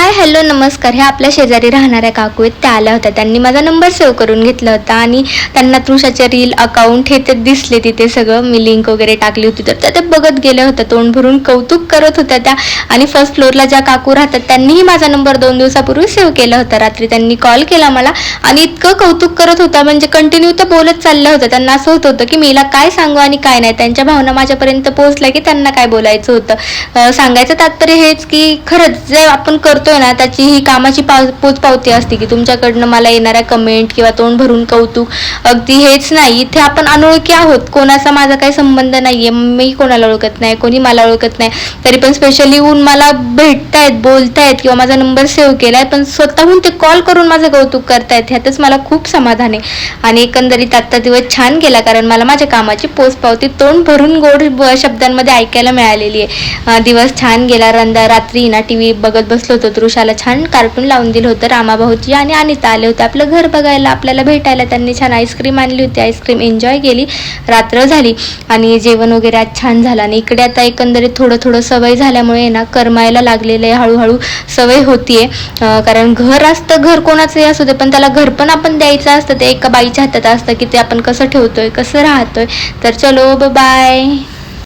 Hi hello नमस्कार. ह्या आपल्या शेजारी राहणाऱ्या काकू आहेत, त्या आल्या होत्या. त्यांनी माझा नंबर सेव्ह करून घेतला होता आणि त्यांना तृषाचे रील अकाउंट हे ते दिसले तिथे सगळं. मी लिंक वगैरे टाकली होती तर त्या ते बघत गेल्या होत्या, तोंड भरून कौतुक करत होत्या त्या. आणि फर्स्ट फ्लोअरला ज्या काकू राहतात त्यांनीही माझा नंबर 2 दिवसापूर्वी सेव्ह केला होता. रात्री त्यांनी कॉल केला मला आणि इतकं कौतुक करत होता, म्हणजे कंटिन्यू तर बोलत चालल्या होत्या. त्यांना असं होत होतं की मी हिला काय सांगू आणि काय नाही. त्यांच्या भावना माझ्यापर्यंत पोहोचल्या की त्यांना काय बोलायचं होतं. सांगायचं तात्पर्य हेच की खरंच जे आपण करतोय ना त्याची ही कामाची पोचपावती असते, की तुमच्याकडनं मला येणाऱ्या कमेंट किंवा तोंड भरून कौतुक अगदी हेच नाही. इथे आपण अनोळखी आहोत, कोणाचा माझा काही संबंध नाहीये, मी कोणाला ओळखत नाही, कोणी मला ओळखत नाही, तरी पण स्पेशली येऊन मला भेटतायत, बोलतायत किंवा माझा नंबर सेव्ह केलाय, पण स्वतःहून ते कॉल करून माझं कौतुक करतायत. ह्यातच मला खूप समाधान आहे. आणि एकंदरीत आजचा दिवस छान गेला, कारण मला माझ्या कामाची पोचपावती तोंड भरून गोड शब्दांमध्ये ऐकायला मिळालेली आहे. दिवस छान गेला. रात्री ना टीव्ही बघत बसलो होतो. तृषाला छान कार्टून लावून दिलं होतं. रामाभाऊची आणि अनिता आले होते आपलं घर बघायला, आपल्याला भेटायला. त्यांनी छान आईस्क्रीम आणली होती, आईस्क्रीम एन्जॉय केली. रात्र झाली आणि जेवण वगैरे आज छान झालं. आणि इकडे आता एकंदरीत थोडं सवय झाल्यामुळे ना करमायला लागलेलं आहे, हळूहळू सवय होतीये. कारण घर असतं, घर कोणाचंही असू दे, पण त्याला घर पण आपण द्यायचं असतं. ते एका बाईच्या हातात असतं की ते आपण कसं ठेवतोय, कसं राहतोय. तर चलो बाय.